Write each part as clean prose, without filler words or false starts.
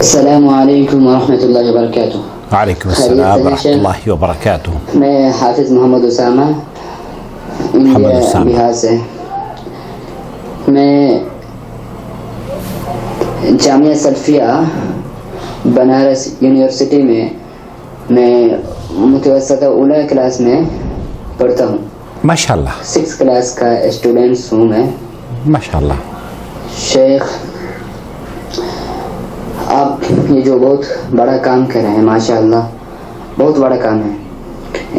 السلام علیکم ورحمۃ اللہ وبرکاتہ. وعلیکم السلام ورحمۃ اللہ وبرکاتہ. میں حافظ محمد اسامہ انڈیا بہار سے. میں جامعہ سلفیہ بنارس یونیورسٹی میں متوسطہ اولی کلاس میں پڑھتا ہوں. ماشاءاللہ 6 کلاس کا اسٹوڈنٹس ہوں میں. ماشاءاللہ. شیخ آپ یہ جو بہت بڑا کام کر رہے ہیں ماشاءاللہ بہت بڑا کام ہے.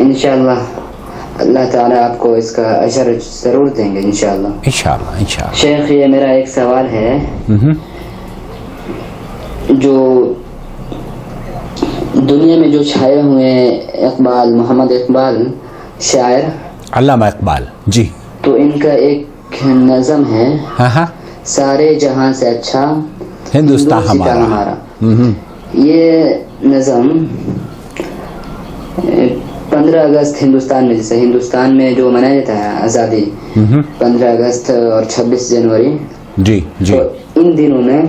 انشاءاللہ اللہ تعالیٰ آپ کو اس کا اجر ضرور دیں گے انشاءاللہ. انشاءاللہ. شیخ یہ میرا ایک سوال ہے. جو دنیا میں جو چھائے ہوئے اقبال محمد اقبال شاعر علامہ اقبال جی، تو ان کا ایک نظم ہے سارے جہاں سے اچھا ہندوستان ہمارا. یہ نظم 15 اگست ہندوستان میں، جیسے ہندوستان میں جو منایا جاتا ہے آزادی 15 اگست اور 26 جنوری جی جی، تو ان دنوں میں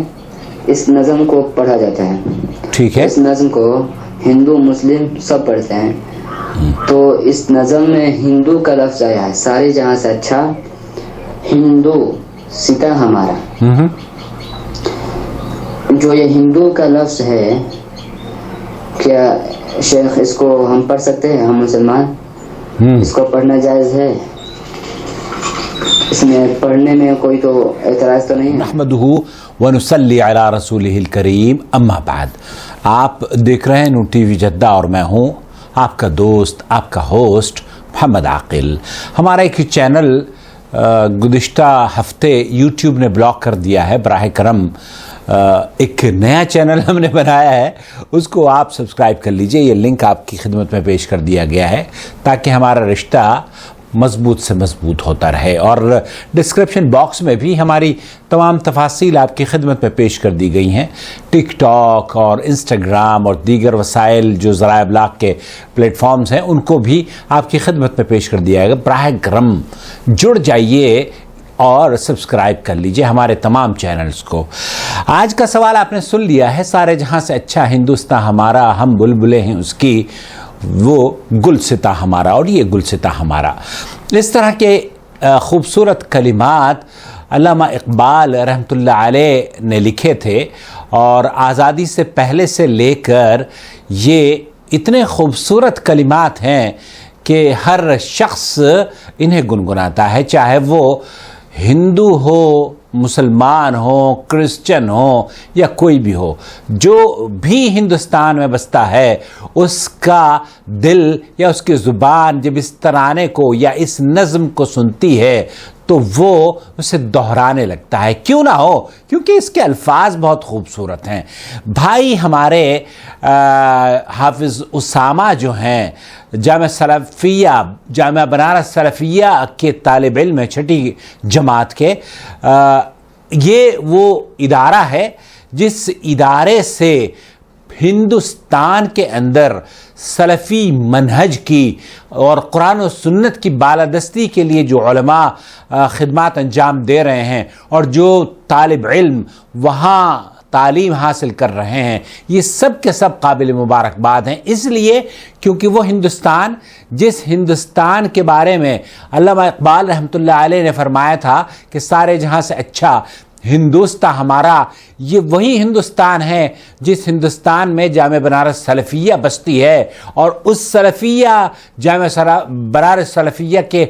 اس نظم کو پڑھا جاتا ہے. ٹھیک ہے. اس نظم کو ہندو مسلم سب پڑھتے ہیں. تو اس نظم میں ہندو کا لفظ آیا ہے سارے جہاں سے اچھا ہندو ستا ہمارا. جو یہ ہندو کا لفظ ہے کیا شیخ اس کو ہم پڑھ سکتے ہیں؟ ہم مسلمان اس کو پڑھنا جائز ہے؟ اس میں پڑھنے میں کوئی تو اعتراض تو نہیں ہے؟ نحمدہ ونصلی علی رسولہ الکریم، اما بعد. آپ دیکھ رہے ہیں نور ٹی وی جدہ اور میں ہوں آپ کا دوست، آپ کا ہوسٹ محمد عاقل. ہمارا ایک چینل گزشتہ ہفتے یوٹیوب نے بلاک کر دیا ہے. براہ کرم ایک نیا چینل ہم نے بنایا ہے، اس کو آپ سبسکرائب کر لیجئے. یہ لنک آپ کی خدمت میں پیش کر دیا گیا ہے تاکہ ہمارا رشتہ مضبوط سے مضبوط ہوتا رہے. اور ڈسکرپشن باکس میں بھی ہماری تمام تفاصیل آپ کی خدمت میں پیش کر دی گئی ہیں. ٹک ٹاک اور انسٹاگرام اور دیگر وسائل جو ذرائع ابلاغ کے پلیٹ فارمز ہیں ان کو بھی آپ کی خدمت میں پیش کر دیا گیا. براہ کرم جڑ جائیے اور سبسکرائب کر لیجئے ہمارے تمام چینلز کو. آج کا سوال آپ نے سن لیا ہے، سارے جہاں سے اچھا ہندوستان ہمارا، ہم بلبلیں ہیں اس کی، وہ گلستاں ہمارا اور یہ گلستاں ہمارا. اس طرح کے خوبصورت کلمات علامہ اقبال رحمۃ اللہ علیہ نے لکھے تھے، اور آزادی سے پہلے سے لے کر یہ اتنے خوبصورت کلمات ہیں کہ ہر شخص انہیں گنگناتا ہے، چاہے وہ ہندو ہو، مسلمان ہو، کرسچن ہو یا کوئی بھی ہو. جو بھی ہندوستان میں بستا ہے اس کا دل یا اس کی زبان جب اس ترانے کو یا اس نظم کو سنتی ہے تو وہ اسے دہرانے لگتا ہے. کیوں نہ ہو، کیونکہ اس کے الفاظ بہت خوبصورت ہیں. بھائی ہمارے حافظ اسامہ جو ہیں جامعہ بنارس سلفیہ کے طالب علم ہیں، 6ٹھی جماعت کے. یہ وہ ادارہ ہے جس ادارے سے ہندوستان کے اندر سلفی منہج کی اور قرآن و سنت کی بالادستی کے لیے جو علماء خدمات انجام دے رہے ہیں اور جو طالب علم وہاں تعلیم حاصل کر رہے ہیں، یہ سب کے سب قابل مبارکباد ہیں. اس لیے کیونکہ وہ ہندوستان، جس ہندوستان کے بارے میں علامہ اقبال رحمۃ اللہ علیہ نے فرمایا تھا کہ سارے جہاں سے اچھا ہندوستان ہمارا، یہ وہی ہندوستان ہے جس ہندوستان میں جامعہ بنارس سلفیہ بستی ہے. اور اس سلفیہ جامعہ بنارس سلفیہ کے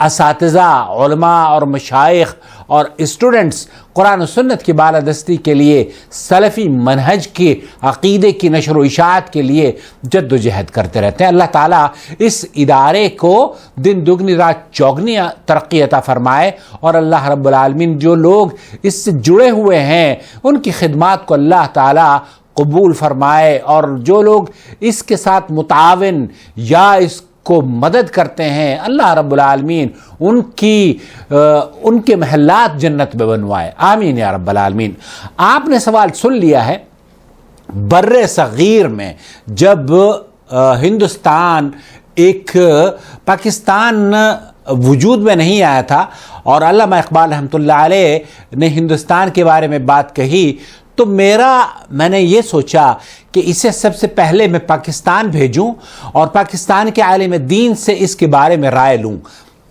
اساتذہ، علماء اور مشائخ اور اسٹوڈنٹس قرآن و سنت کی بالادستی کے لیے، سلفی منہج کی عقیدے کی نشر و اشاعت کے لیے جد و جہد کرتے رہتے ہیں. اللہ تعالیٰ اس ادارے کو دن دگنی رات چوگنی ترقی عطا فرمائے، اور اللہ رب العالمین جو لوگ اس سے جڑے ہوئے ہیں ان کی خدمات کو اللہ تعالیٰ قبول فرمائے، اور جو لوگ اس کے ساتھ متعاون یا اس کو مدد کرتے ہیں اللہ رب العالمین ان کے محلات جنت میں بنوائے. آمین یا رب العالمین. آپ نے سوال سن لیا ہے. بر صغیر میں جب ہندوستان ایک پاکستان وجود میں نہیں آیا تھا اور علامہ اقبال رحمۃ اللہ علیہ نے ہندوستان کے بارے میں بات کہی تو میں نے یہ سوچا کہ اسے سب سے پہلے میں پاکستان بھیجوں اور پاکستان کے عالم دین سے اس کے بارے میں رائے لوں.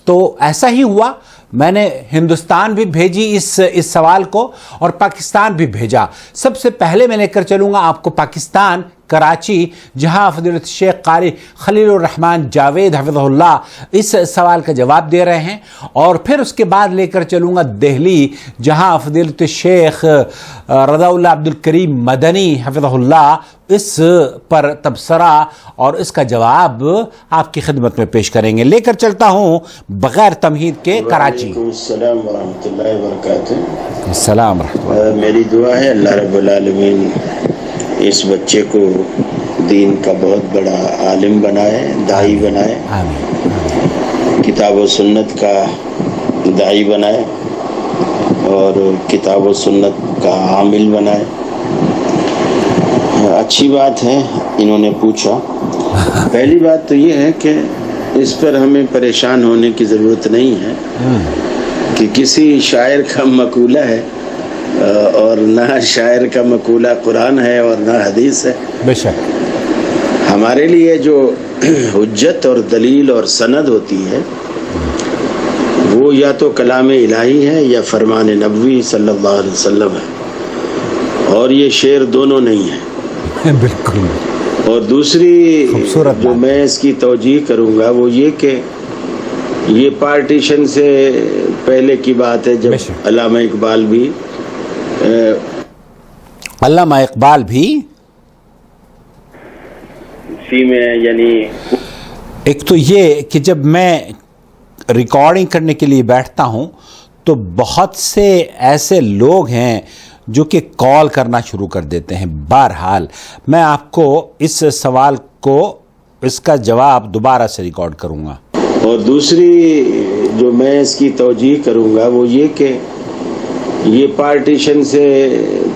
تو ایسا ہی ہوا. میں نے ہندوستان بھی بھیجی اس سوال کو اور پاکستان بھی بھیجا. سب سے پہلے میں لے کر چلوں گا آپ کو پاکستان، کراچی، جہاں فضیلت شیخ قاری خلیل الرحمن جاوید حفظہ اللہ اس سوال کا جواب دے رہے ہیں. اور پھر اس کے بعد لے کر چلوں گا دہلی، جہاں فضیلت شیخ رضا اللہ عبد الکریم مدنی حفظہ اللہ اس پر تبصرہ اور اس کا جواب آپ کی خدمت میں پیش کریں گے. لے کر چلتا ہوں بغیر تمہید کے کراچی. السلام ورحمۃ اللہ وبرکاتہ. السلام ورحمۃ اللہ. میری دعا ہے اللہ رب العالمین اس بچے کو دین کا بہت بڑا عالم بنائے، داعی بنائے، کتاب و سنت کا داعی بنائے اور کتاب و سنت کا عامل بنائے. اچھی بات ہے انہوں نے پوچھا. پہلی بات تو یہ ہے کہ اس پر ہمیں پریشان ہونے کی ضرورت نہیں ہے کہ کسی شاعر کا مقولہ ہے اور نہ شاعر کا مقولہ قرآن ہے اور نہ حدیث ہے. بے شک ہمارے لیے جو حجت اور دلیل اور سند ہوتی ہے وہ یا تو کلام الہی ہے یا فرمان نبوی صلی اللہ علیہ وسلم ہے، اور یہ شعر دونوں نہیں ہیں. بالکل. اور دوسری جو میں اس کی توجیہ کروں گا وہ یہ کہ یہ پارٹیشن سے پہلے کی بات ہے جب علامہ اقبال بھی اسی میں، یعنی ایک تو یہ کہ جب میں ریکارڈنگ کرنے کے لیے بیٹھتا ہوں تو بہت سے ایسے لوگ ہیں جو کہ کال کرنا شروع کر دیتے ہیں. بہرحال میں آپ کو اس سوال کو اس کا جواب دوبارہ سے ریکارڈ کروں گا. اور دوسری جو میں اس کی توجیہ کروں گا وہ یہ کہ یہ پارٹیشن سے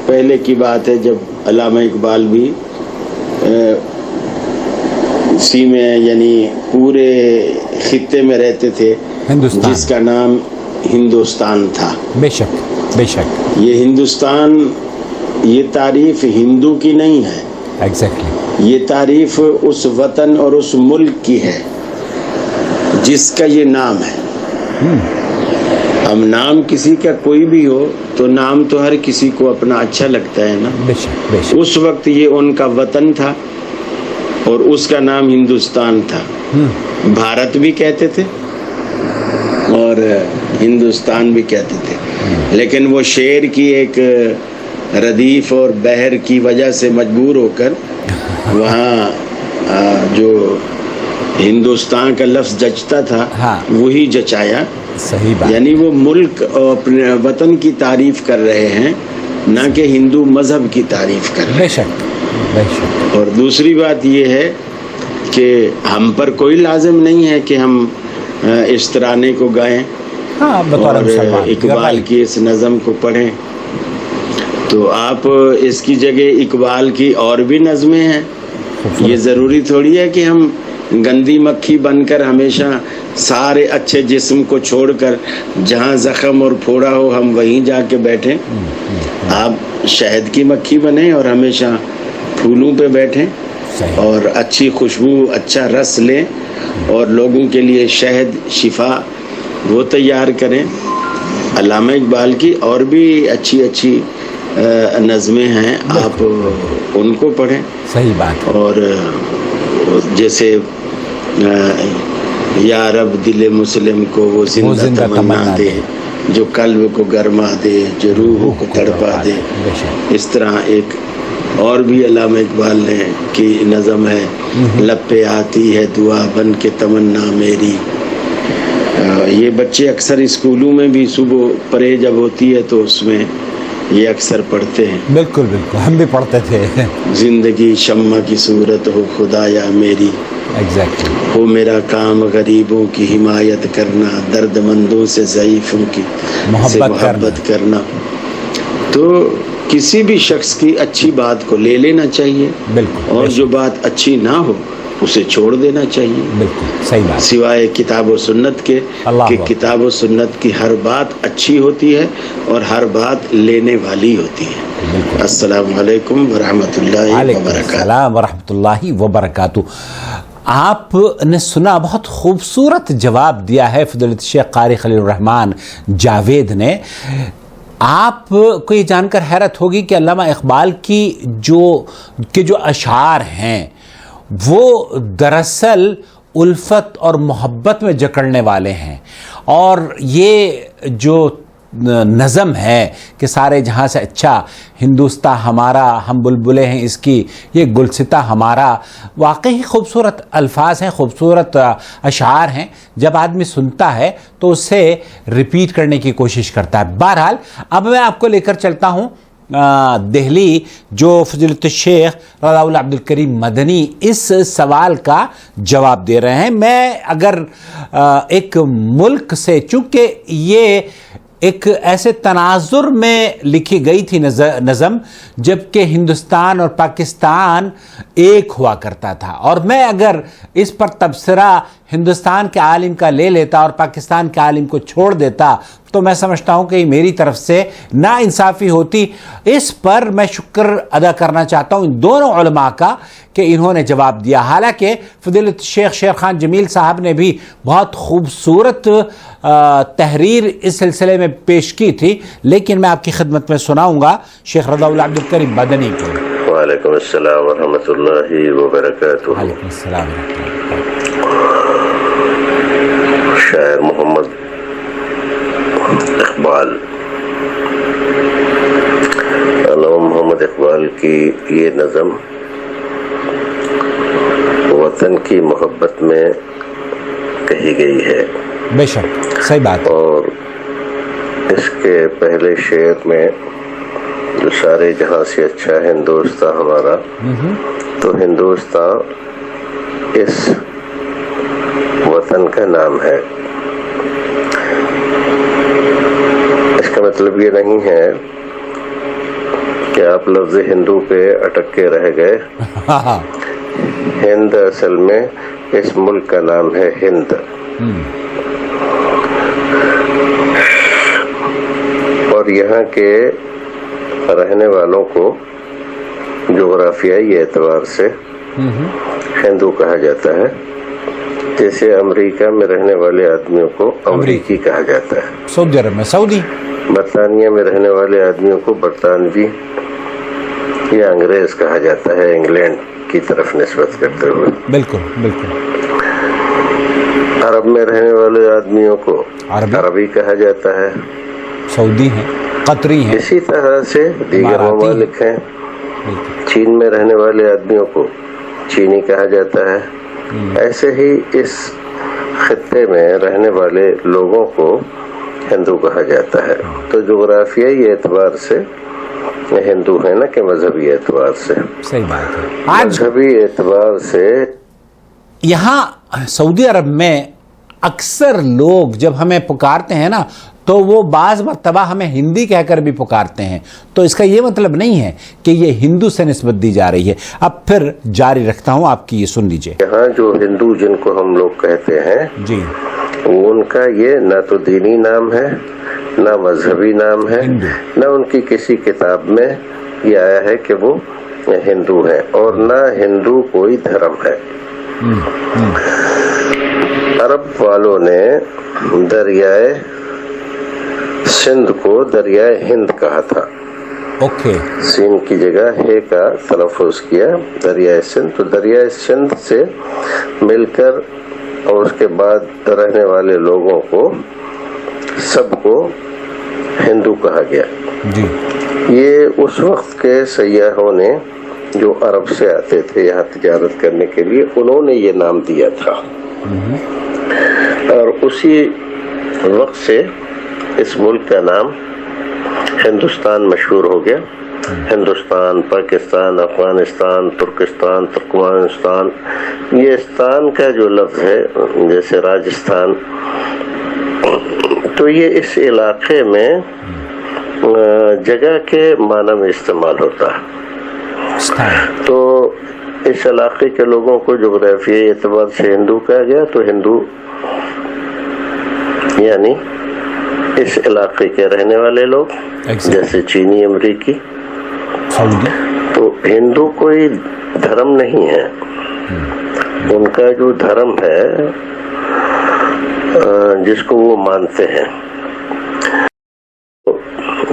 پہلے کی بات ہے جب علامہ اقبال بھی اسی میں، یعنی پورے خطے میں رہتے تھے جس کا نام ہندوستان تھا. بے شک بے شک. یہ ہندوستان، یہ تعریف ہندو کی نہیں ہے. ایگزیکٹلی. یہ تعریف اس وطن اور اس ملک کی ہے جس کا یہ نام ہے. اب نام کسی کا کوئی بھی ہو تو نام تو ہر کسی کو اپنا اچھا لگتا ہے نا. بے شک بے شک. اس وقت یہ ان کا وطن تھا اور اس کا نام ہندوستان تھا. بھارت بھی کہتے تھے اور ہندوستان بھی کہتے تھے، لیکن وہ شعر کی ایک ردیف اور بحر کی وجہ سے مجبور ہو کر وہاں جو ہندوستان کا لفظ جچتا تھا وہی جچایا. صحیح بات. یعنی وہ ملک اور اپنے وطن کی تعریف کر رہے ہیں، نہ کہ ہندو مذہب کی تعریف کر رہے ہیں. بے شک بے شک. اور دوسری بات یہ ہے کہ ہم پر کوئی لازم نہیں ہے کہ ہم اس ترانے کو گائیں اور اقبال کی اس نظم کو پڑھیں. تو آپ اس کی جگہ اقبال کی اور بھی نظمیں ہیں. یہ ضروری تھوڑی ہے کہ ہم گندی مکھی بن کر ہمیشہ سارے اچھے جسم کو چھوڑ کر جہاں زخم اور پھوڑا ہو ہم وہیں جا کے بیٹھیں. آپ شہد کی مکھی بنیں اور ہمیشہ پھولوں پہ بیٹھیں اور اچھی خوشبو، اچھا رس لیں اور لوگوں کے لیے شہد، شفا وہ تیار کریں. علامہ اقبال کی اور بھی اچھی اچھی نظمیں ہیں، آپ ان کو پڑھیں. صحیح بات. اور جیسے یا رب دل مسلم کو وہ زندہ تمنا دے جو قلب کو گرما دے، جو روح کو تڑپا دے. اس طرح ایک اور بھی علامہ اقبال نے کی نظم ہے، لب پہ آتی ہے دعا بن کے تمنا میری. یہ بچے اکثر اسکولوں میں بھی صبح پرے جب ہوتی ہے تو اس میں یہ اکثر پڑھتے ہیں. بالکل بالکل، ہم بھی پڑھتے تھے. زندگی شمع کی صورت ہو خدایا میری، ایگزیکٹلی. ہو میرا کام غریبوں کی حمایت کرنا، درد مندوں سے ضعیفوں کی محبت کرنا. تو کسی بھی شخص کی اچھی بات کو لے لینا چاہیے. بالکل. اور جو بات اچھی نہ ہو اسے چھوڑ دینا چاہیے. بالکل صحیح بات. سوائے کتاب و سنت کے کہ کتاب و سنت کی ہر بات اچھی ہوتی ہے اور ہر بات لینے والی ہوتی ہے. السلام علیکم ورحمۃ اللہ وبرکاتہ. السلام ورحمۃ اللہ وبرکاتہ. آپ نے سنا، بہت خوبصورت جواب دیا ہے فضیلت شیخ قاری خلیل الرحمن جاوید نے. آپ کو یہ جان کر حیرت ہوگی کہ علامہ اقبال کی جو اشعار ہیں وہ دراصل الفت اور محبت میں جکڑنے والے ہیں. اور یہ جو نظم ہے کہ سارے جہاں سے اچھا ہندوستان ہمارا، ہم بلبلے ہیں اس کی، یہ گلستہ ہمارا، واقعی خوبصورت الفاظ ہیں، خوبصورت اشعار ہیں. جب آدمی سنتا ہے تو اسے ریپیٹ کرنے کی کوشش کرتا ہے. بہرحال اب میں آپ کو لے کر چلتا ہوں دہلی، جو فضیلت الشیخ رضا اللہ عبد الکریم مدنی اس سوال کا جواب دے رہے ہیں. میں اگر ایک ملک سے، چونکہ یہ ایک ایسے تناظر میں لکھی گئی تھی نظم جبکہ ہندوستان اور پاکستان ایک ہوا کرتا تھا، اور میں اگر اس پر تبصرہ ہندوستان کے عالم کا لے لیتا اور پاکستان کے عالم کو چھوڑ دیتا تو میں سمجھتا ہوں کہ یہ میری طرف سے ناانصافی ہوتی. اس پر میں شکر ادا کرنا چاہتا ہوں ان دونوں علماء کا کہ انہوں نے جواب دیا. حالانکہ فضیلت شیخ شیر خان جمیل صاحب نے بھی بہت خوبصورت تحریر اس سلسلے میں پیش کی تھی، لیکن میں آپ کی خدمت میں سناؤں گا شیخ رضا اللہ عبد الکریم مدنی کو. وعلیکم السلام ورحمۃ اللہ وبرکاتہ. وعلیکم السلام ورحمۃ اللہ. شاعر محمد اقبال، علامہ محمد اقبال کی یہ نظم وطن کی محبت میں کہی گئی ہے. بے شک صحیح بات. اور اس کے پہلے شعر میں جو سارے جہاں سے اچھا ہندوستان ہمارا، تو ہندوستان اس وطن کا نام ہے. اس کا مطلب یہ نہیں ہے کہ آپ لفظ ہندو پہ اٹک کے رہ گئے. ہند اصل میں اس ملک کا نام ہے ہند. اور یہاں کے رہنے والوں کو جغرافیائی اعتبار سے ہندو کہا جاتا ہے، جیسے امریکہ میں رہنے والے آدمیوں کو امریکی کہا جاتا ہے. سعودی عرب میں سعودی، برطانیہ میں رہنے والے آدمیوں کو برطانوی یا انگریز کہا جاتا ہے، انگلینڈ کی طرف نسبت کرتے ہوئے. بالکل بالکل. عرب میں رہنے والے آدمیوں کو عربی کہا جاتا ہے، سعودی ہیں، قطری ہیں. اسی طرح سے دیگر ممالک ہیں. چین میں رہنے والے آدمیوں کو چینی کہا جاتا ہے. ایسے ہی اس خطے میں رہنے والے لوگوں کو ہندو کہا جاتا ہے. تو جغرافیائی اعتبار سے ہندو ہے نا کہ مذہبی اعتبار سے. صحیح بات ہے. مذہبی اعتبار سے یہاں سعودی عرب میں اکثر لوگ جب ہمیں پکارتے ہیں نا تو وہ بعض مرتبہ ہمیں ہندی کہہ کر بھی پکارتے ہیں. تو اس کا یہ مطلب نہیں ہے کہ یہ ہندو سے نسبت دی جا رہی ہے. اب پھر جاری رکھتا ہوں، آپ کی یہ سن لیجئے. یہاں جو ہندو جن کو ہم لوگ کہتے ہیں جی، وہ ان کا یہ نہ تو دینی نام ہے، نہ مذہبی نام ہے، نہ ان کی کسی کتاب میں یہ آیا ہے کہ وہ ہندو ہیں، اور نہ ہندو کوئی دھرم ہے. عرب والوں نے دریائے سندھ کو دریائے ہند کہا تھا. اوکے. سین کی جگہ ہے کا تلفظ کیا، دریائے سندھ. تو دریائے سندھ سے مل کر اور اس کے بعد رہنے والے لوگوں کو سب کو ہندو کہا گیا. جی. یہ اس وقت کے سیاحوں نے جو عرب سے آتے تھے یہاں تجارت کرنے کے لیے، انہوں نے یہ نام دیا تھا. اور اسی وقت سے اس ملک کا نام ہندوستان مشہور ہو گیا. ہندوستان، پاکستان، افغانستان، ترکستان، ترکمانستان، یہ استان کا جو لفظ ہے جیسے راجستھان، تو یہ اس علاقے میں جگہ کے معنی میں استعمال ہوتا ہے. تو اس علاقے کے لوگوں کو جغرافیائی اعتبار سے ہندو کہا گیا، تو ہندو یعنی اس علاقے کے رہنے والے لوگ، جیسے چینی، امریکی. تو ہندو کوئی دھرم نہیں ہے، ان کا جو دھرم ہے جس کو وہ مانتے ہیں،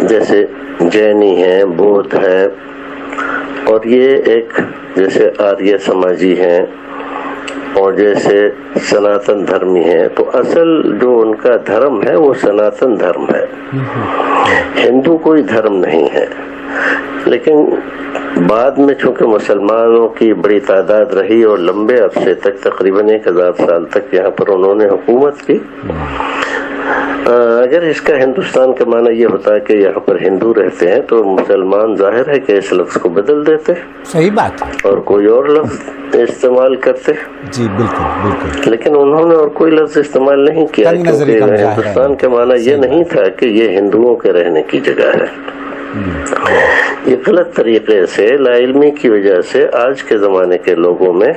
جیسے جینی ہیں، بودھ ہے، اور یہ ایک جیسے آریہ سماجی ہیں اور جیسے سناتن دھرمی ہیں. تو اصل جو ان کا دھرم ہے وہ سناتن دھرم ہے، ہندو کوئی دھرم نہیں ہے. لیکن بعد میں چونکہ مسلمانوں کی بڑی تعداد رہی اور لمبے عرصے تک تقریباً 1000 سال تک یہاں پر انہوں نے حکومت کی. اگر اس کا ہندوستان کا معنی یہ ہوتا ہے کہ یہاں پر ہندو رہتے ہیں تو مسلمان ظاہر ہے کہ اس لفظ کو بدل دیتے. صحیح بات ہے. اور کوئی اور لفظ استعمال کرتے. جی بالکل. لیکن انہوں نے اور کوئی لفظ استعمال نہیں کیا، کیونکہ ہندوستان کا معنی یہ نہیں تھا کہ یہ ہندوؤں کے رہنے کی جگہ ہے. یہ غلط طریقے سے لا علمی کی وجہ سے آج کے زمانے کے لوگوں میں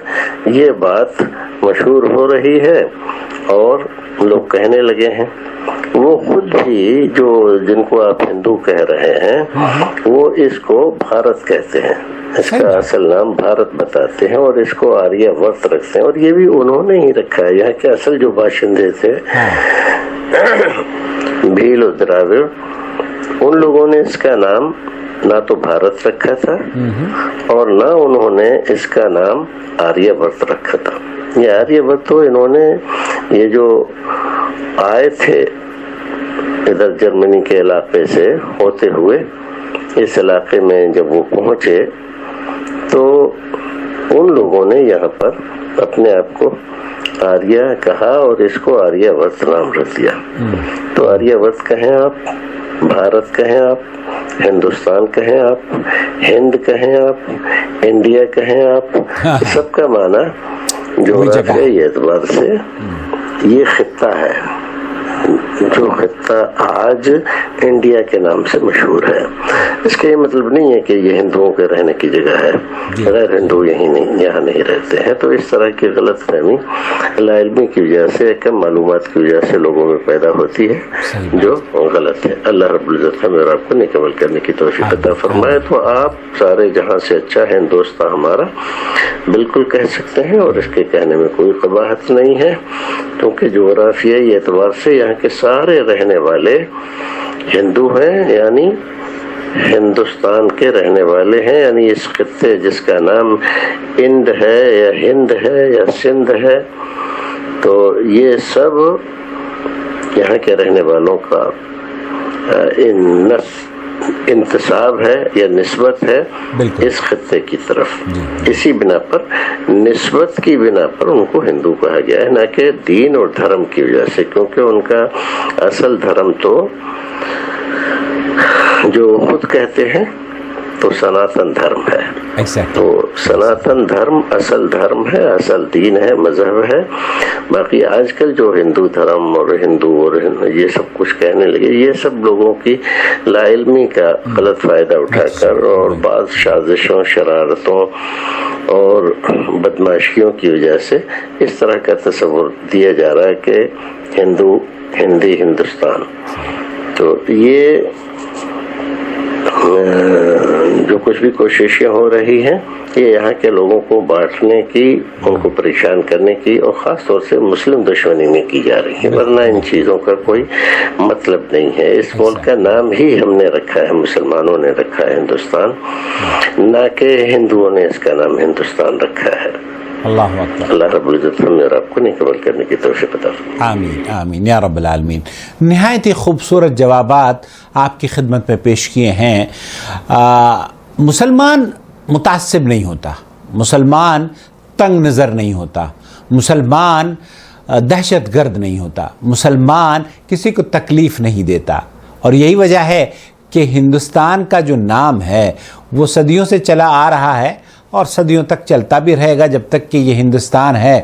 یہ بات مشہور ہو رہی ہے اور لوگ کہنے لگے ہیں. وہ خود بھی جو جن کو آپ ہندو کہہ رہے ہیں وہ اس کو بھارت کہتے ہیں، اس کا اصل نام بھارت بتاتے ہیں اور اس کو آریہ ورت رکھتے ہیں. اور یہ بھی انہوں نے ہی رکھا ہے. یہاں کے اصل جو باشندے تھے بھیل و دراوڑ، ان لوگوں نے اس کا نام نہ تو بھارت رکھا تھا اور نہ انہوں نے اس کا نام آریہ ورت رکھا تھا. یہ آریہ ورت تو انہوں نے یہ جو آئے تھے ادھر جرمنی کے علاقے سے ہوتے ہوئے اس علاقے میں جب وہ پہنچے تو ان لوگوں نے یہاں پر اپنے آپ کو آریہ کہا اور اس کو آریہ ورت نام رکھ دیا. تو آریہ ورت کہیں آپ، بھارت کہیں آپ، ہندوستان کہیں آپ، ہند کہیں آپ، انڈیا کہیں آپ، سب کا معنی جغرافیائی اعتبار سے یہ خطہ ہے جو خطہ آج انڈیا کے نام سے مشہور ہے. اس کا یہ مطلب نہیں ہے کہ یہ ہندوؤں کے رہنے کی جگہ ہے، غیر ہندو یہاں نہیں رہتے ہیں. تو اس طرح کی غلط فہمی لا علمی کی وجہ سے، کم معلومات کی وجہ سے لوگوں میں پیدا ہوتی ہے جو غلط ہے. اللہ رب العزت ہمیں اور آپ کو نیک عمل کرنے کی توفیق عطا فرمائے. تو آپ سارے جہاں سے اچھا ہندوستان ہمارا بالکل کہہ سکتے ہیں اور اس کے کہنے میں کوئی قباحت نہیں ہے، کیونکہ جغرافیائی اعتبار سے یہاں کے سارے رہنے والے ہندو ہیں، یعنی ہندوستان کے رہنے والے ہیں. یعنی اس خطے جس کا نام انڈ ہے یا ہند ہے یا سندھ ہے، تو یہ سب یہاں کے رہنے والوں کا انتساب ہے یا نسبت ہے اس خطے کی طرف. اسی بنا پر، نسبت کی بنا پر ان کو ہندو کہا گیا ہے، نہ کہ دین اور دھرم کی وجہ سے، کیونکہ ان کا اصل دھرم تو جو خود کہتے ہیں تو سناتن دھرم ہے. تو سناتن دھرم اصل دھرم ہے، اصل دین ہے، مذہب ہے. باقی آج کل جو ہندو دھرم اور ہندو اور یہ سب کچھ کہنے لگے، یہ سب لوگوں کی لا علمی کا غلط فائدہ اٹھا کر اور بعض سازشوں، شرارتوں اور بدمعاشیوں کی وجہ سے اس طرح کا تصور دیا جا رہا ہے کہ ہندو، ہندی، ہندوستان. تو یہ جو کچھ بھی کوششیں ہو رہی ہیں یہ یہاں کے لوگوں کو بانٹنے کی، ان کو پریشان کرنے کی اور خاص طور سے مسلم دشمنی میں کی جا رہی ہے. ورنہ ان چیزوں کا کوئی مطلب نہیں ہے. اس ملک کا نام ہی ہم نے رکھا ہے، مسلمانوں نے رکھا ہے ہندوستان، نہ کہ ہندوؤں نے اس کا نام ہندوستان رکھا ہے. اللہ اکبر. اللہ رب العزت ہمیں اور آپ کو نیک عمل کرنے کی توفیق عطا فرمائے. آمین آمین یا رب العالمین. نہایت ہی خوبصورت جوابات آپ کی خدمت میں پیش کیے ہیں. مسلمان متعصب نہیں ہوتا، مسلمان تنگ نظر نہیں ہوتا، مسلمان دہشت گرد نہیں ہوتا، مسلمان کسی کو تکلیف نہیں دیتا. اور یہی وجہ ہے کہ ہندوستان کا جو نام ہے وہ صدیوں سے چلا آ رہا ہے اور صدیوں تک چلتا بھی رہے گا. جب تک کہ یہ ہندوستان ہے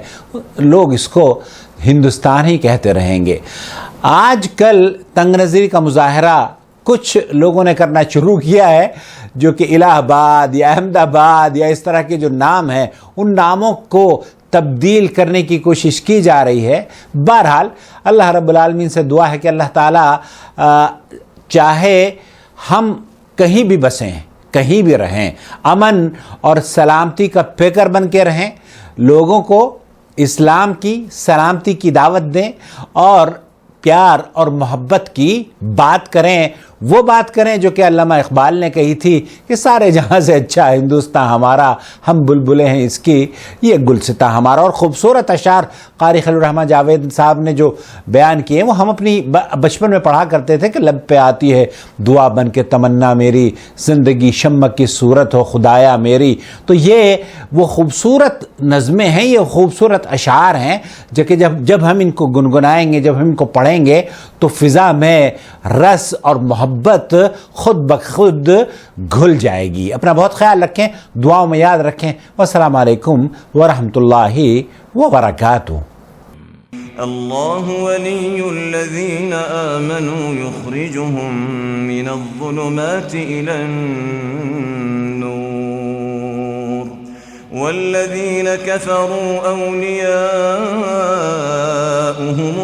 لوگ اس کو ہندوستان ہی کہتے رہیں گے. آج کل تنگ نظری کا مظاہرہ کچھ لوگوں نے کرنا شروع کیا ہے جو کہ الہ آباد یا احمد آباد یا اس طرح کے جو نام ہیں ان ناموں کو تبدیل کرنے کی کوشش کی جا رہی ہے. بہرحال اللہ رب العالمین سے دعا ہے کہ اللہ تعالیٰ چاہے ہم کہیں بھی بسیں, کہیں بھی رہیں, امن اور سلامتی کا پیکر بن کے رہیں, لوگوں کو اسلام کی سلامتی کی دعوت دیں اور پیار اور محبت کی بات کریں. وہ بات کریں جو کہ علامہ اقبال نے کہی تھی کہ سارے جہاں سے اچھا ہندوستان ہمارا, ہم بلبلیں ہیں اس کی, یہ گلستہ ہمارا. اور خوبصورت اشعار قاری خلیل الرحمن جاوید صاحب نے جو بیان کیے وہ ہم اپنی بچپن میں پڑھا کرتے تھے کہ لب پہ آتی ہے دعا بن کے تمنا میری, زندگی شمع کی صورت ہو خدایا میری. تو یہ وہ خوبصورت نظمیں ہیں, یہ خوبصورت اشعار ہیں جو کہ جب ہم ان کو گنگنائیں گے, جب ہم ان کو پڑھیں گے تو فضا میں رس اور محبت خود بخود گھل جائے گی. اپنا بہت خیال رکھیں, دعاؤں میں یاد رکھیں. والسلام علیکم ورحمۃ اللہ وبرکاتہ. اللہ ولی الذین آمنوا یخرجهم من الظلمات إلى النور والذین كفروا أولیاؤهم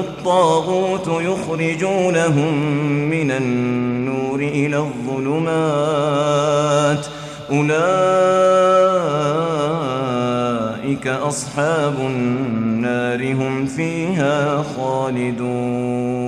الطاغوت یخرجونهم من النور إلى الظلمات أولئك أصحاب النار هم فيها خالدون.